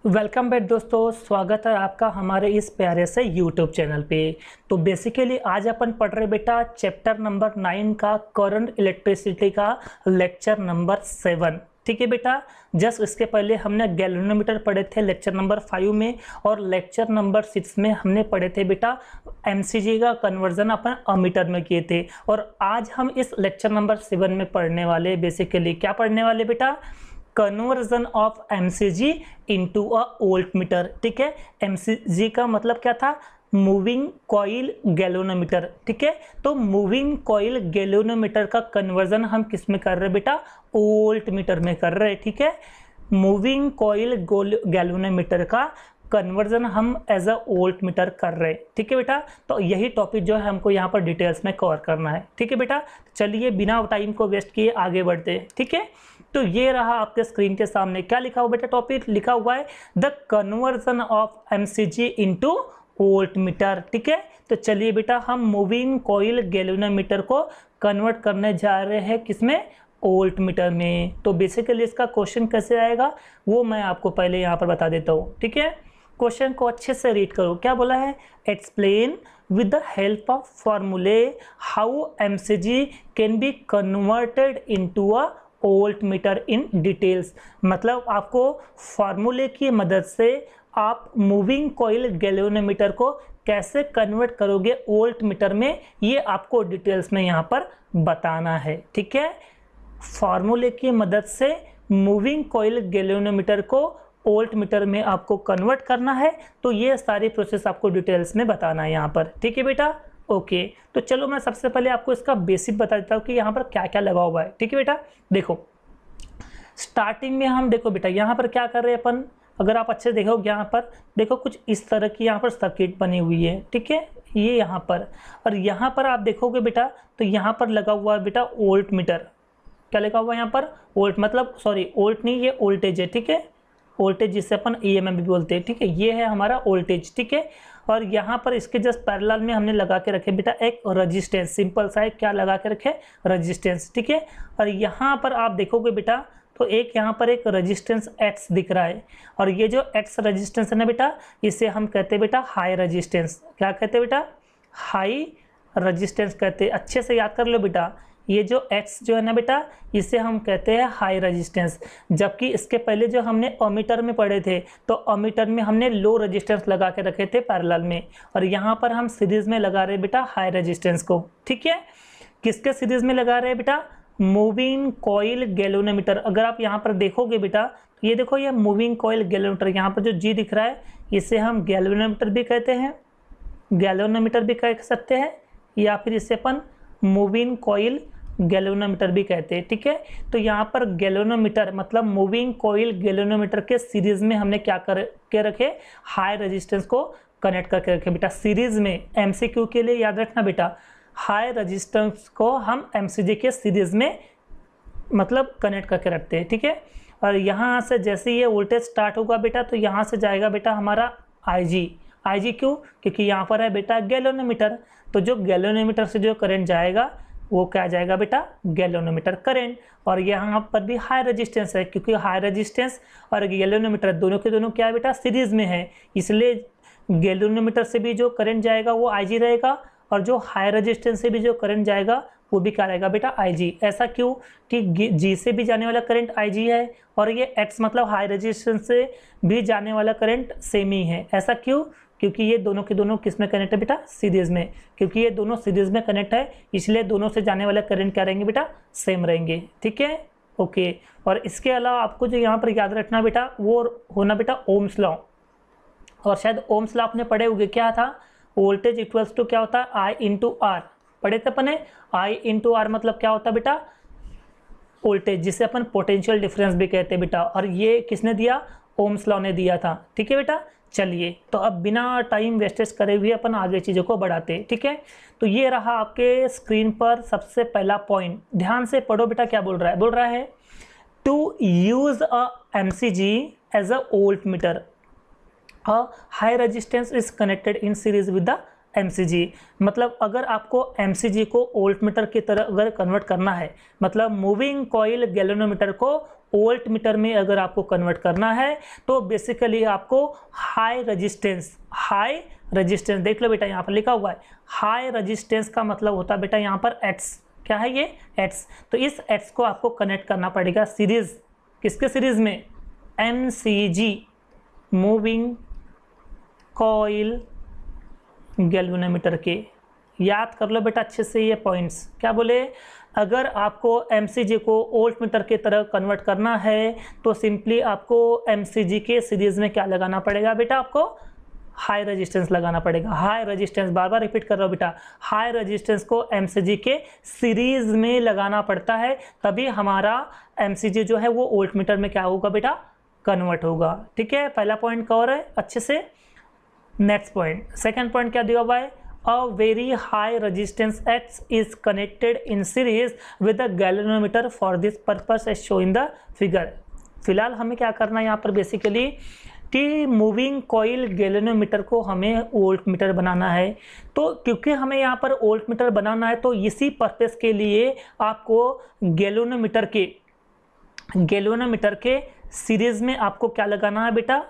Welcome back दोस्तों, स्वागत है आपका हमारे इस प्यारे से यूट्यूब चैनल पे। तो बेसिकली आज अपन पढ़ रहे बेटा चैप्टर नंबर 9 का करंट इलेक्ट्रिसिटी का लेक्चर नंबर 7। ठीक है बेटा। जस्ट इसके पहले हमने गैल्वेनोमीटर पढ़े थे लेक्चर नंबर 5 में, और लेक्चर नंबर 6 में हमने पढ़े थे बेटा एमसीजी का कन्वर्जन अपन अमीटर में किए थे। और आज हम इस लेक्चर नंबर 7 में पढ़ने वाले बेसिकली क्या पढ़ने वाले बेटा, conversion of MCG into a voltmeter. ठीक है, एमसीजी का मतलब क्या था, मूविंग कॉइल गैल्वेनोमीटर। ठीक है, तो मूविंग कॉइल गैल्वेनोमीटर का कन्वर्जन हम किस में कर रहे हैं बेटा, वोल्टमीटर में कर रहे हैं। ठीक है, मूविंग कॉइल गैल्वेनोमीटर का कन्वर्जन हम एज अ वोल्टमीटर कर रहे हैं। ठीक है बेटा, तो यही टॉपिक जो है हमको यहाँ पर डिटेल्स में कवर करना है। ठीक है बेटा, चलिए बिना टाइम को वेस्ट किए आगे बढ़ते हैं। ठीक है, तो ये रहा आपके स्क्रीन के सामने, क्या लिखा हुआ बेटा, टॉपिक लिखा हुआ है the conversion of MCG into voltmeter. ठीक है, तो चलिए बेटा हम मूविंग कॉइल गैल्वेनोमीटर को कन्वर्ट करने जा रहे हैं किसमें, वोल्टमीटर में। तो बेसिकली इसका क्वेश्चन कैसे आएगा वो मैं आपको पहले यहाँ पर बता देता हूँ। ठीक है, क्वेश्चन को अच्छे से रीड करो। क्या बोला है, explain with the help of formulae how mcg can be converted into a voltmeter in details. मतलब आपको फार्मूले की मदद से आप मूविंग कॉइल गैल्वेनोमीटर को कैसे कन्वर्ट करोगे वोल्टमीटर में, ये आपको डिटेल्स में यहाँ पर बताना है। ठीक है, फार्मूले की मदद से मूविंग कॉइल गैल्वेनोमीटर को वोल्टमीटर में आपको कन्वर्ट करना है, तो ये सारी प्रोसेस आपको डिटेल्स में बताना है यहाँ पर। ठीक है बेटा, ओके। तो चलो मैं सबसे पहले आपको इसका बेसिक बता देता हूँ कि यहाँ पर क्या क्या लगा हुआ है। ठीक है बेटा, देखो स्टार्टिंग में हम देखो बेटा यहाँ पर क्या कर रहे हैं अपन, अगर आप अच्छे देखो यहाँ पर देखो कुछ इस तरह की यहाँ पर सर्किट बनी हुई है। ठीक है, ये यहाँ पर, और यहाँ पर आप देखोगे बेटा तो यहाँ पर लगा हुआ है बेटा वोल्टमीटर। क्या लगा हुआ है यहाँ पर, वोल्ट मतलब सॉरी वोल्ट नहीं, ये वोल्टेज है। ठीक है, वोल्टेज जिसे अपन ईएमएफ भी बोलते हैं। ठीक है, ये है हमारा वोल्टेज। ठीक है, और यहाँ पर इसके जस्ट पैरेलल में हमने लगा के रखे बेटा एक रेजिस्टेंस, सिंपल सा है, क्या लगा के रखे, रेजिस्टेंस। ठीक है, और यहाँ पर आप देखोगे बेटा तो एक यहाँ पर एक रेजिस्टेंस एक्स दिख रहा है, और ये जो एक्स रेजिस्टेंस है ना बेटा, इसे हम कहते हैं बेटा हाई रेजिस्टेंस। क्या कहते हैं बेटा, हाई रेजिस्टेंस कहते हैं। अच्छे से याद कर लो बेटा, ये जो X जो है ना बेटा, इसे हम कहते हैं हाई रेजिस्टेंस। जबकि इसके पहले जो हमने ओमीटर में पढ़े थे, तो ओमीटर में हमने लो रेजिस्टेंस लगा के रखे थे पैरेलल में, और यहाँ पर हम सीरीज में लगा रहे हैं बेटा हाई रेजिस्टेंस को। ठीक है, किसके सीरीज में लगा रहे हैं बेटा, मूविंग कॉइल गैल्वेनोमीटर। अगर आप यहाँ पर देखोगे बेटा तो ये देखो, ये मूविंग कॉइल गैल्वेनोमीटर, यहाँ पर जो G दिख रहा है इसे हम गैल्वेनोमीटर भी कहते हैं, गैल्वेनोमीटर भी कह सकते हैं, या फिर इसे अपन मूविंग कॉइल गैल्वेनोमीटर भी कहते हैं। ठीक है, तो यहाँ पर गैल्वेनोमीटर मतलब मूविंग कॉइल गैल्वेनोमीटर के सीरीज में हमने क्या कर के रखे, हाई रेजिस्टेंस को कनेक्ट करके रखे बेटा सीरीज में। एमसीक्यू के लिए याद रखना बेटा, हाई रेजिस्टेंस को हम एमसीजी के सीरीज में मतलब कनेक्ट करके रखते हैं। ठीक है, और यहाँ से जैसे ये वोल्टेज स्टार्ट होगा बेटा तो यहाँ से जाएगा बेटा हमारा IG क्यों, क्योंकि यहाँ पर है बेटा गैल्वेनोमीटर, तो जो गैल्वेनोमीटर से जो करंट जाएगा वो क्या जाएगा बेटा, गैल्वेनोमीटर करंट। और यहाँ पर भी हाई रेजिस्टेंस है, क्योंकि हाई रेजिस्टेंस और गैल्वेनोमीटर दोनों के दोनों क्या है बेटा, सीरीज में है, इसलिए गैल्वेनोमीटर से भी जो करंट जाएगा वो IG रहेगा, और जो हाई रेजिस्टेंस से भी जो करंट जाएगा वो भी क्या रहेगा बेटा, IG। ऐसा क्यों कि G से भी जाने वाला करंट IG है, और ये X मतलब हाई रेजिस्टेंस से भी जाने वाला करंट सेम ही है। ऐसा क्यों, क्योंकि ये दोनों के दोनों किस में कनेक्ट है बेटा, सीरीज में। क्योंकि ये दोनों सीरीज में कनेक्ट है, इसलिए दोनों से जाने वाले करंट क्या रहेंगे बेटा, सेम रहेंगे। ठीक है, ओके। और इसके अलावा आपको जो यहाँ पर याद रखना बेटा वो होना बेटा ओम्स लॉ, और शायद ओम्स लॉ आपने पढ़े होंगे, क्या था, वोल्टेज इक्वल्स टू क्या होता है, I इंटू आर, पढ़े थे अपने। I इंटू आर मतलब क्या होता है बेटा, वोल्टेज, जिसे अपन पोटेंशियल डिफरेंस भी कहते हैं बेटा, और ये किसने दिया, ओम्स लॉ ने दिया था। ठीक है बेटा, चलिए तो अब बिना टाइम वेस्टेज करे हुए अपन आगे चीज़ों को बढ़ाते हैं। ठीक है, तो ये रहा आपके स्क्रीन पर सबसे पहला पॉइंट, ध्यान से पढ़ो बेटा क्या बोल रहा है, बोल रहा है to use a MCG as a voltmeter, a high resistance is connected in series with the MCG. मतलब अगर आपको एमसीजी को वोल्टमीटर की तरह अगर कन्वर्ट करना है, मतलब मूविंग कॉइल गैल्वेनोमीटर को वोल्ट मीटर में अगर आपको कन्वर्ट करना है तो बेसिकली आपको हाई रेजिस्टेंस देख लो बेटा, यहाँ पर लिखा हुआ है हाई रेजिस्टेंस का मतलब होता है बेटा यहाँ पर एट्स, क्या है ये एट्स। तो इस एट्स को आपको कनेक्ट करना पड़ेगा सीरीज, किसके सीरीज में, MCG मूविंग कॉइल गैल्वेनोमीटर के। याद कर लो बेटा अच्छे से ये पॉइंट्स, क्या बोले, अगर आपको MCG को वोल्ट मीटर की तरह कन्वर्ट करना है तो सिंपली आपको MCG के सीरीज में क्या लगाना पड़ेगा बेटा, आपको हाई रेजिस्टेंस लगाना पड़ेगा। हाई रेजिस्टेंस, बार बार रिपीट कर रहा हूँ बेटा, हाई रेजिस्टेंस को MCG के सीरीज में लगाना पड़ता है, तभी हमारा MCG जो है वो वोल्ट मीटर में क्या होगा बेटा, कन्वर्ट होगा। ठीक है, पहला पॉइंट कवर है अच्छे से। नेक्स्ट पॉइंट, सेकंड पॉइंट क्या दिया हुआ है, a very high resistance X is connected in series with the galvanometer for this purpose as shown in the figure। फिलहाल हमें क्या करना है यहाँ पर बेसिकली कि मूविंग कॉइल गैल्वेनोमीटर को हमें वोल्ट मीटर बनाना है। तो क्योंकि हमें यहाँ पर वोल्ट मीटर बनाना है तो इसी पर्पस के लिए आपको गैल्वेनोमीटर के सीरीज में आपको क्या लगाना है बेटा,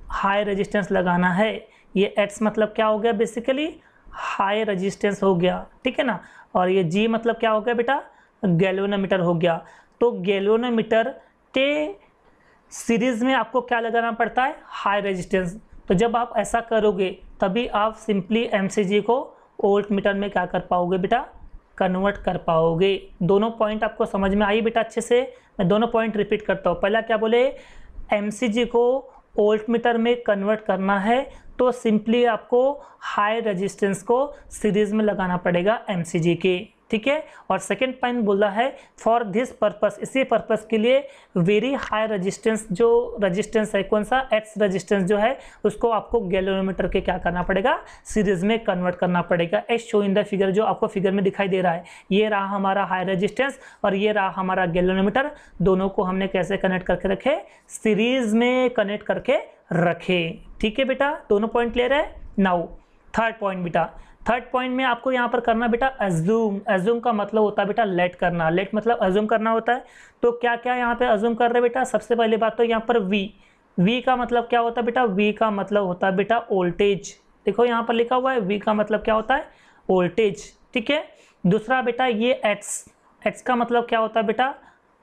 हाई रेजिस्टेंस लगाना है। ये एक्स मतलब क्या हो गया, बेसिकली हाई रेजिस्टेंस हो गया, ठीक है ना। और ये जी मतलब क्या हो गया बेटा, गैल्वेनोमीटर हो गया। तो गैल्वेनोमीटर के सीरीज में आपको क्या लगाना पड़ता है, हाई रेजिस्टेंस। तो जब आप ऐसा करोगे तभी आप सिंपली MCG को वोल्ट मीटर में क्या कर पाओगे बेटा, कन्वर्ट कर पाओगे। दोनों पॉइंट आपको समझ में आई बेटा अच्छे से। मैं दोनों पॉइंट रिपीट करता हूँ। पहला क्या बोले, MCG को वोल्ट मीटर में कन्वर्ट करना है तो सिंपली आपको हाई रेजिस्टेंस को सीरीज में लगाना पड़ेगा MCG के, ठीक है। और सेकेंड पॉइंट बोला है फॉर दिस पर्पस, इसी पर्पस के लिए वेरी हाई रेजिस्टेंस, जो रेजिस्टेंस है कौन सा, एक्स रेजिस्टेंस जो है उसको आपको गैल्वेनोमीटर के क्या करना पड़ेगा, सीरीज में कन्वर्ट करना पड़ेगा। As show in the figure, जो आपको फिगर में दिखाई दे रहा है, ये रहा हमारा हाई रेजिस्टेंस और ये रहा हमारा गैल्वेनोमीटर। दोनों को हमने कैसे कनेक्ट करके रखे, सीरीज में कनेक्ट करके रखे, ठीक है बेटा। दोनों पॉइंट क्लियर है। नाउ थर्ड पॉइंट बेटा, थर्ड पॉइंट में आपको यहाँ पर करना बेटा अज्यूम। अज्यूम का मतलब होता है बेटा लेट करना, लेट मतलब अज्यूम करना होता है। तो क्या क्या यहाँ पे अज्यूम कर रहे हैं बेटा, सबसे पहले बात तो यहाँ पर वी का मतलब क्या होता है बेटा, वी का मतलब होता है बेटा वोल्टेज। देखो यहाँ पर लिखा हुआ है वी का मतलब क्या होता है, वोल्टेज, ठीक है। दूसरा बेटा ये एक्स का मतलब क्या होता है बेटा,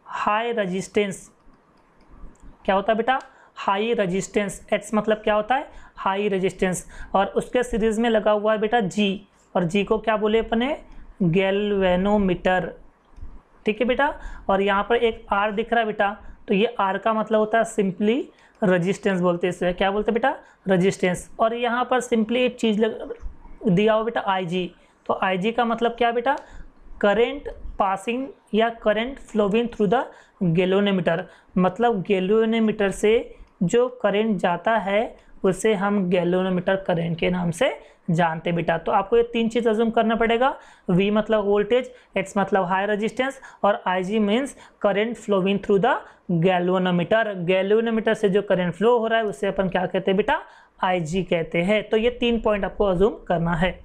हाई रजिस्टेंस। क्या होता है बेटा, हाई रेजिस्टेंस। एक्स मतलब क्या होता है, हाई रेजिस्टेंस। और उसके सीरीज में लगा हुआ है बेटा जी, और जी को क्या बोले अपने, गैल्वेनोमीटर, ठीक है बेटा। और यहाँ पर एक आर दिख रहा है बेटा, तो ये आर का मतलब होता है सिंपली रेजिस्टेंस बोलते हैं इसे, क्या बोलते हैं बेटा, रेजिस्टेंस। और यहाँ पर सिंपली एक चीज़ दिया हुआ बेटा IG, तो IG का मतलब क्या बेटा, करेंट पासिंग या current flowing through the galvanometer. मतलब गैल्वेनोमीटर से जो करंट जाता है उसे हम गैल्वेनोमीटर करंट के नाम से जानते बेटा। तो आपको ये तीन चीज़ अज्यूम करना पड़ेगा, V मतलब वोल्टेज, X मतलब हाई रेजिस्टेंस और IG means current flowing through the galvanometer. Galvanometer से जो करंट फ्लो हो रहा है उसे अपन क्या कहते हैं बेटा, IG कहते हैं। तो ये तीन पॉइंट आपको अज्यूम करना है,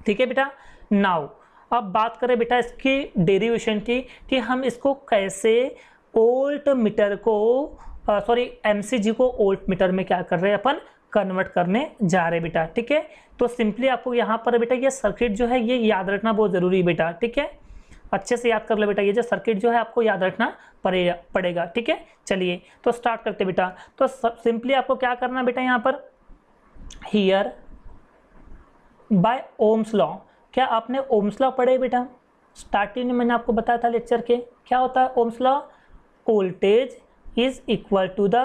ठीक है बेटा। नाउ अब बात करें बेटा इसकी डेरिवेशन की, कि हम इसको कैसे वोल्ट मीटर को MCG को वोल्ट मीटर में क्या कर रहे हैं अपन, कन्वर्ट करने जा रहे बेटा, ठीक है। तो सिंपली आपको यहाँ पर बेटा ये सर्किट जो है ये याद रखना बहुत ज़रूरी बेटा, ठीक है। अच्छे से याद कर लो बेटा, ये जो सर्किट जो है आपको याद रखना पड़ेगा, ठीक है। चलिए तो स्टार्ट करते बेटा। तो सिंपली आपको क्या करना बेटा, यहाँ पर हियर बाय ओम्स लॉ। क्या आपने ओम्स लॉ पढ़े बेटा, स्टार्टिंग में मैंने आपको बताया था लेक्चर के, क्या होता है Ohm's law, voltage is equal to the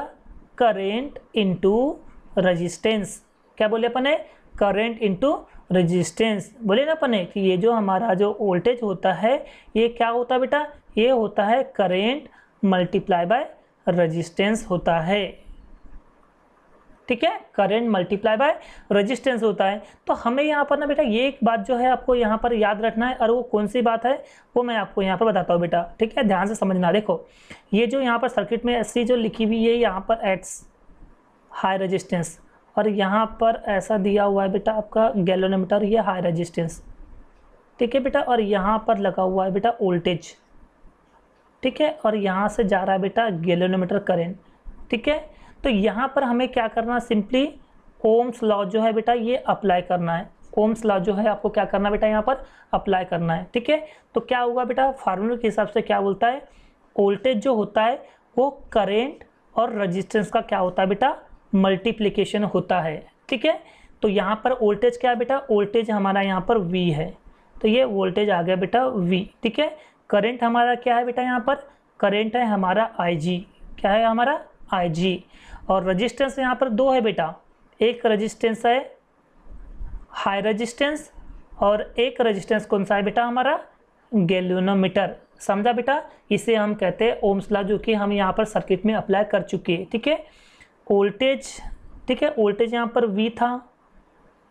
current into resistance. क्या बोले अपन है, करेंट इनटू रेजिस्टेंस। बोले ना अपन है कि ये जो हमारा जो वोल्टेज होता है ये क्या होता है बेटा, ये होता है करेंट मल्टीप्लाई बाय रेजिस्टेंस होता है, ठीक है। करंट मल्टीप्लाई बाय रेजिस्टेंस होता है। तो हमें यहाँ पर ना बेटा ये एक बात जो है आपको यहाँ पर याद रखना है, और वो कौन सी बात है वो मैं आपको यहाँ पर बताता हूँ बेटा, ठीक है। ध्यान से समझना। देखो ये जो यहाँ पर सर्किट में ऐसी जो लिखी हुई है यहाँ पर एक्स हाई रेजिस्टेंस, और यहाँ पर ऐसा दिया हुआ है बेटा आपका गैल्वेनोमीटर, ये हाई रेजिस्टेंस, ठीक है बेटा। और यहाँ पर लगा हुआ है बेटा वोल्टेज, ठीक है, और यहाँ से जा रहा है बेटा गैल्वेनोमीटर करंट, ठीक है। तो यहाँ पर हमें क्या करना, सिंपली ओम्स लॉ जो है बेटा ये अप्लाई करना है। ओम्स लॉ जो है आपको क्या करना बेटा यहाँ पर अप्लाई करना है, ठीक है। तो क्या होगा बेटा, फार्मूले के हिसाब से क्या बोलता है, वोल्टेज जो होता है वो करेंट और रजिस्टेंस का क्या होता है बेटा, मल्टीप्लिकेशन होता है, ठीक है। तो यहाँ पर वोल्टेज क्या है बेटा, वोल्टेज हमारा यहाँ पर V है, तो ये वोल्टेज आ गया बेटा V, ठीक है। करंट हमारा क्या है बेटा, यहाँ पर करंट है हमारा IG, क्या है हमारा IG। और रजिस्टेंस यहाँ पर दो है बेटा, एक रजिस्टेंस है हाई रजिस्टेंस और एक रजिस्टेंस कौन सा है बेटा हमारा, गैल्वेनोमीटर, समझा बेटा। इसे हम कहते हैं ओम्स लॉ, जो कि हम यहाँ पर सर्किट में अप्लाई कर चुके हैं, ठीक है। वोल्टेज, ठीक है, वोल्टेज यहाँ पर V था,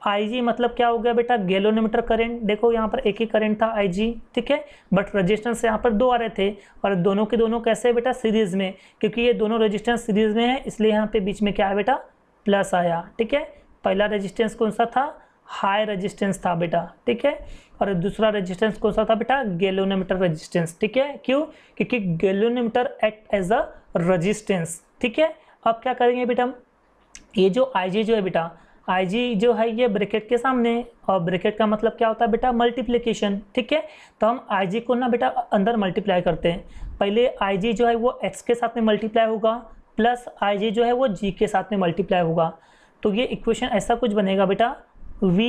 IG मतलब क्या हो गया बेटा, गैल्वेनोमीटर करंट, देखो यहाँ पर एक ही करंट था IG, ठीक है। बट रेजिस्टेंस यहाँ पर दो आ रहे थे, और दोनों के दोनों कैसे है बेटा, सीरीज में, क्योंकि ये दोनों रेजिस्टेंस सीरीज में है, इसलिए यहाँ पे बीच में क्या है बेटा, प्लस आया, ठीक है। पहला रेजिस्टेंस कौन सा था, हाई रेजिस्टेंस था बेटा, ठीक है। और दूसरा रेजिस्टेंस कौन सा था बेटा, गैल्वेनोमीटर रेजिस्टेंस, ठीक है। क्यों, क्योंकि galvanometer act as a resistance, ठीक है। अब क्या करेंगे बेटा, ये जो IG जो है बेटा, IG जो है ये ब्रैकेट के सामने, और ब्रैकेट का मतलब क्या होता है बेटा, मल्टीप्लिकेशन, ठीक है। तो हम IG को ना बेटा अंदर मल्टीप्लाई करते हैं, पहले IG जो है वो X के साथ में मल्टीप्लाई होगा, प्लस IG जो है वो G के साथ में मल्टीप्लाई होगा। तो ये इक्वेशन ऐसा कुछ बनेगा बेटा, V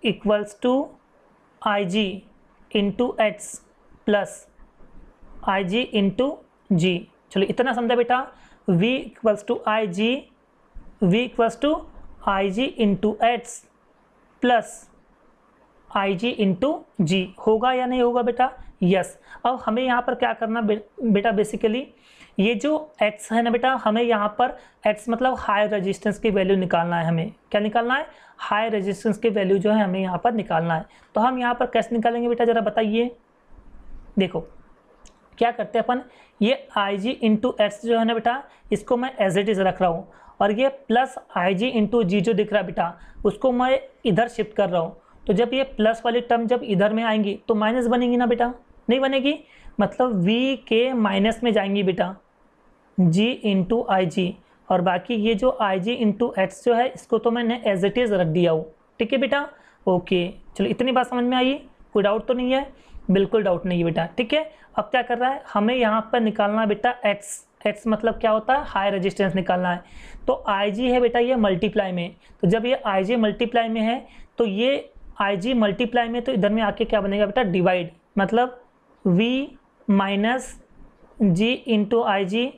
equals to IG into X plus IG into G। चलो इतना समझा बेटा, V equals to IG into X plus IG into G, होगा या नहीं होगा बेटा, यस। अब हमें यहाँ पर क्या करना बेटा, बेसिकली ये जो X है ना बेटा, हमें यहाँ पर X मतलब हाई रेजिस्टेंस की वैल्यू निकालना है, हमें क्या निकालना है, हाई रेजिस्टेंस की वैल्यू जो है हमें यहाँ पर निकालना है। तो हम यहाँ पर कैसे निकालेंगे बेटा, जरा बताइए। देखो क्या करते हैं अपन, ये IG इंटू X जो है ना बेटा, इसको मैं एज इट इज रख रहा हूँ, और ये प्लस IG इंटू G जो दिख रहा है बेटा, उसको मैं इधर शिफ्ट कर रहा हूँ। तो जब ये प्लस वाली टर्म जब इधर में आएंगी तो माइनस बनेगी ना बेटा, नहीं बनेगी, मतलब V के माइनस में जाएंगी बेटा, G इंटू IG, और बाकी ये जो IG इंटू X जो है इसको तो मैंने एज इट इज रख दिया हूँ, ठीक है बेटा। ओके, चलो इतनी बात समझ में आई, कोई डाउट तो नहीं है, बिल्कुल डाउट नहीं है बेटा, ठीक है। अब क्या कर रहा है, हमें यहाँ पर निकालना है बेटा X मतलब क्या होता है, हाई रेजिस्टेंस निकालना है। तो IG है बेटा ये मल्टीप्लाई में, तो जब ये IG मल्टीप्लाई में है तो ये IG मल्टीप्लाई में, तो इधर में आके क्या बनेगा बेटा, डिवाइड, मतलब V minus G into IG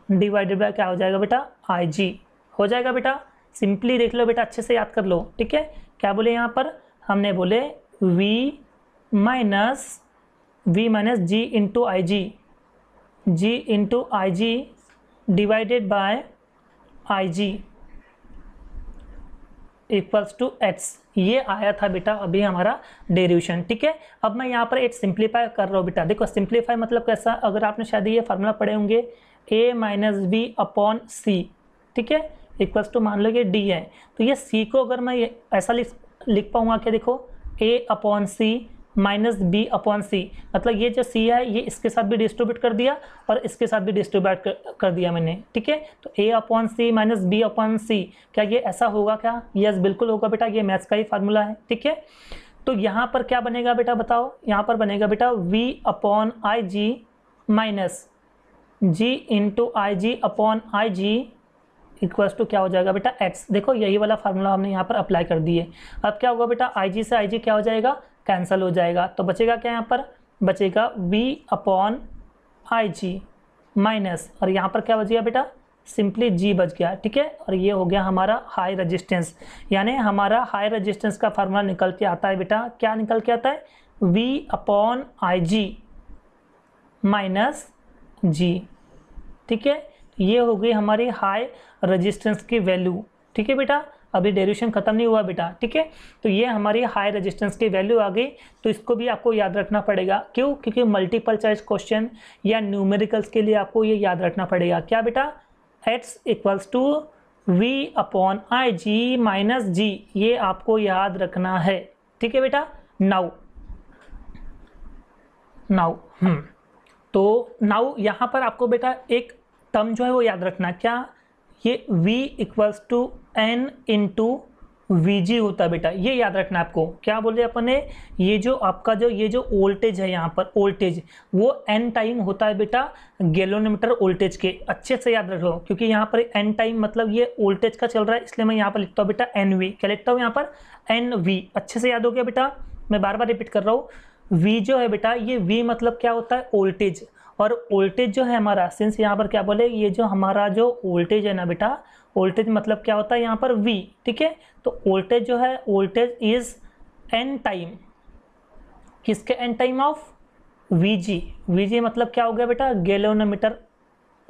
divided bye क्या हो जाएगा बेटा, IG हो जाएगा बेटा। सिंपली देख लो बेटा, अच्छे से याद कर लो, ठीक है। क्या बोले यहाँ पर, हमने बोले V minus G into IG divided by IG equals to X, ये आया था बेटा अभी हमारा डेरिवेशन, ठीक है। अब मैं यहाँ पर एक सिंप्लीफाई कर रहा हूँ बेटा, देखो सिंप्लीफाई मतलब कैसा, अगर आपने शायद ये फार्मूला पढ़े होंगे, A minus B upon C, ठीक है, इक्वल्स टू मान लो ये D है, तो ये C को अगर मैं ऐसा लिख पाऊंगा क्या, देखो A upon C minus B upon C, मतलब ये जो C है ये इसके साथ भी डिस्ट्रीब्यूट कर दिया और इसके साथ भी डिस्ट्रीब्यूट कर दिया मैंने, ठीक है। तो A upon C minus B upon C, क्या ये ऐसा होगा क्या, यस बिल्कुल होगा बेटा, ये मैथ्स का ही फार्मूला है, ठीक है। तो यहाँ पर क्या बनेगा बेटा बताओ, यहाँ पर बनेगा बेटा V upon IG minus G into IG upon IG equals to क्या हो जाएगा बेटा, X। देखो यही वाला फार्मूला हमने यहाँ पर अप्लाई कर दिए। अब क्या होगा बेटा, IG से IG क्या हो जाएगा, कैंसिल हो जाएगा, तो बचेगा क्या, यहाँ पर बचेगा V अपॉन IG माइनस, और यहाँ पर क्या बचेगा बेटा, सिंपली G बच गया, ठीक है। और ये हो गया हमारा हाई रेजिस्टेंस, यानी हमारा हाई रेजिस्टेंस का फार्मूला निकल के आता है बेटा, क्या निकल के आता है, V upon IG minus G, ठीक है। ये हो गई हमारी हाई रेजिस्टेंस की वैल्यू, ठीक है बेटा। अभी डेरिवेशन खत्म नहीं हुआ बेटा, ठीक है। तो ये हमारी हाई रेजिस्टेंस की वैल्यू आ गई, तो इसको भी आपको याद रखना पड़ेगा, क्यों, क्योंकि मल्टीपल चॉइस क्वेश्चन या न्यूमेरिकल्स के लिए आपको ये याद रखना पड़ेगा, क्या बेटा, X equals to V upon IG minus G, ये आपको याद रखना है, ठीक है बेटा। नाउ तो नाउ यहाँ पर आपको बेटा एक टर्म जो है वो याद रखना, क्या, ये V equals to N into Vg होता है बेटा, ये याद रखना आपको। क्या बोले अपन ने, ये जो आपका ये जो वोल्टेज है यहाँ पर, वोल्टेज वो n टाइम होता है बेटा गैल्वेनोमीटर वोल्टेज के। अच्छे से याद रखो, क्योंकि यहाँ पर n टाइम मतलब ये वोल्टेज का चल रहा है, इसलिए मैं यहाँ पर लिखता हूँ बेटा NV। क्या लिखता हूँ यहाँ पर, NV। अच्छे से याद हो गया बेटा, मैं बार बार रिपीट कर रहा हूँ। V जो है बेटा, ये V मतलब क्या होता है, वोल्टेज। और वोल्टेज जो है हमारा, सिंस यहाँ पर क्या बोले, ये जो हमारा जो वोल्टेज है ना बेटा, वोल्टेज मतलब क्या होता है यहाँ पर V, ठीक है। तो वोल्टेज जो है, वोल्टेज इज n टाइम, किसके n time of Vg। Vg मतलब क्या हो गया बेटा, गैल्वेनोमीटर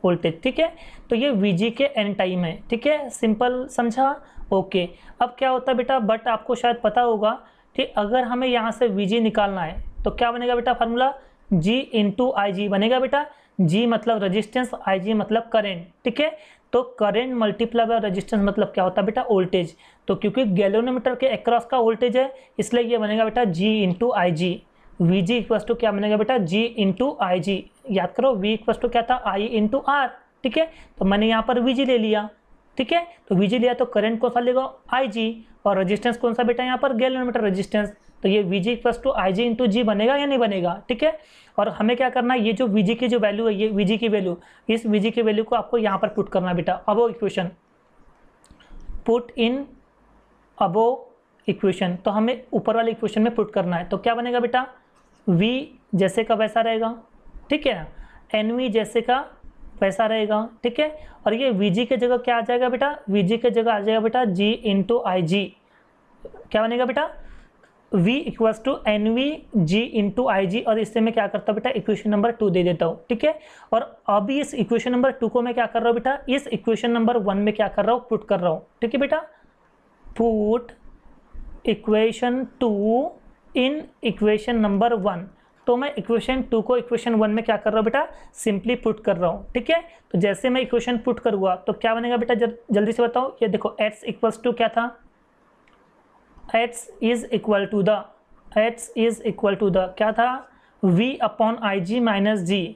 वोल्टेज, ठीक है। तो ये Vg के n टाइम है, ठीक है, सिंपल समझा, ओके। अब क्या होता है बेटा, बट आपको शायद पता होगा कि अगर हमें यहाँ से Vg निकालना है तो क्या बनेगा बेटा, फार्मूला G इंटू IG बनेगा बेटा। G मतलब रेजिस्टेंस, IG मतलब करेंट, ठीक है। तो करेंट मल्टीप्लाई बाय रेजिस्टेंस मतलब क्या होता है बेटा, वोल्टेज। तो क्योंकि गैल्वेनोमीटर के अक्रॉस का वोल्टेज है, इसलिए ये बनेगा बेटा G into IG। Vg equals to क्या बनेगा बेटा, G इंटू IG। याद करो, V इक्वल्स टू क्या था, I इंटू R, ठीक है। तो मैंने यहाँ पर Vg ले लिया, ठीक है। तो Vg लिया तो करंट कौन सा लेगा, IG, और रेजिस्टेंस कौन सा बेटा यहाँ पर, गैल्वेनोमीटर रेजिस्टेंस। तो ये Vg equals to IG into G बनेगा या नहीं बनेगा, ठीक है। और हमें क्या करना है, ये जो Vg की जो वैल्यू है, ये Vg की वैल्यू, इस Vg की वैल्यू को आपको यहाँ पर पुट करना है बेटा। अबो equation, put in above equation, तो हमें ऊपर वाले इक्वेशन में पुट करना है। तो क्या बनेगा बेटा, V जैसे का वैसा रहेगा, ठीक है ना, NV जैसे का वैसा रहेगा, ठीक है। और ये Vg के जगह क्या आ जाएगा बेटा, Vg के जगह आ जाएगा बेटा G इंटू IG। क्या बनेगा बेटा, V equals to NV G into IG। और इससे मैं क्या करता हूँ बेटा, इक्वेशन नंबर 2 दे देता हूँ, ठीक है। और अभी इस इक्वेशन नंबर 2 को मैं क्या कर रहा हूँ बेटा, इस इक्वेशन नंबर 1 में क्या कर रहा हूँ, पुट कर रहा हूँ, ठीक है बेटा। Put equation 2 in equation number 1। तो मैं इक्वेशन 2 को इक्वेशन 1 में क्या कर रहा हूँ बेटा, सिंपली पुट कर रहा हूँ, ठीक है। तो जैसे मैं इक्वेशन पुट करूँगा तो क्या बनेगा बेटा, जल्दी से बताओ। ये देखो, x इक्वल्स टू क्या था, x is equal to the क्या था, v upon IG minus G,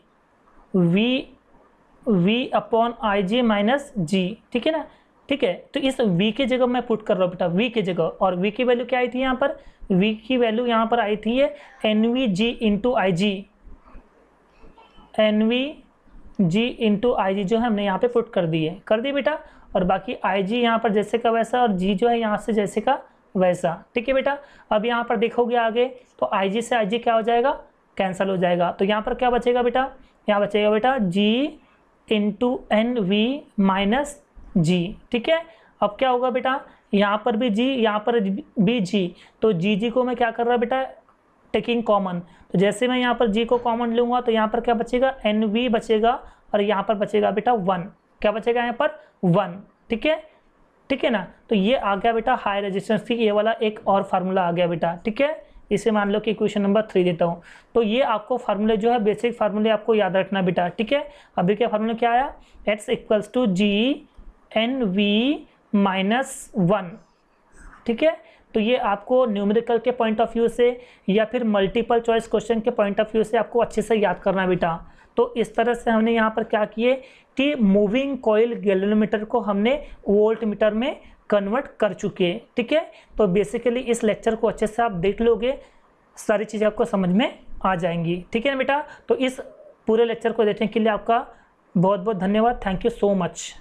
v upon IG minus G, ठीक है ना, ठीक है। तो इस v की जगह मैं पुट कर रहा हूँ बेटा, v की जगह। और v की वैल्यू क्या आई थी यहाँ पर, v की वैल्यू यहाँ पर आई थी ये NVG into IG, NVG into IG जो है हमने यहाँ पे पुट कर दी बेटा। और बाकी IG यहाँ पर जैसे का वैसा, और G जो है यहाँ से जैसे का वैसा, ठीक है बेटा। अब यहाँ पर देखोगे आगे तो IG से IG क्या हो जाएगा, कैंसिल हो जाएगा। तो यहाँ पर क्या बचेगा बेटा, यहाँ बचेगा बेटा G into NV minus G, ठीक है। अब क्या होगा बेटा, यहाँ पर भी G, यहाँ पर भी G, तो G को मैं क्या कर रहा हूँ बेटा, टेकिंग कॉमन। तो जैसे मैं यहाँ पर G को कॉमन लूँगा तो यहाँ पर क्या बचेगा, NV बचेगा, और यहाँ पर बचेगा बेटा 1। क्या बचेगा यहाँ पर, 1, ठीक है ना। तो ये आ गया बेटा हाई रेजिस्टेंस की ये वाला एक और फार्मूला आ गया बेटा, ठीक है। इसे मान लो कि इक्वेशन नंबर 3 देता हूँ। तो ये आपको फार्मूले जो है, बेसिक फार्मूले आपको याद रखना बेटा, ठीक है। अभी क्या फार्मूला क्या आया, x equals to G NV minus 1, ठीक है। तो ये आपको न्यूमेरिकल के पॉइंट ऑफ व्यू से या फिर मल्टीपल चॉइस क्वेश्चन के पॉइंट ऑफ व्यू से आपको अच्छे से याद करना बेटा। तो इस तरह से हमने यहाँ पर क्या किए कि मूविंग कॉइल गैल्वेनोमीटर को हमने वोल्ट मीटर में कन्वर्ट कर चुके, ठीक है। तो बेसिकली इस लेक्चर को अच्छे से आप देख लोगे, सारी चीज़ें आपको समझ में आ जाएंगी, ठीक है ना बेटा। तो इस पूरे लेक्चर को देखने के लिए आपका बहुत बहुत धन्यवाद, थैंक यू सो मच।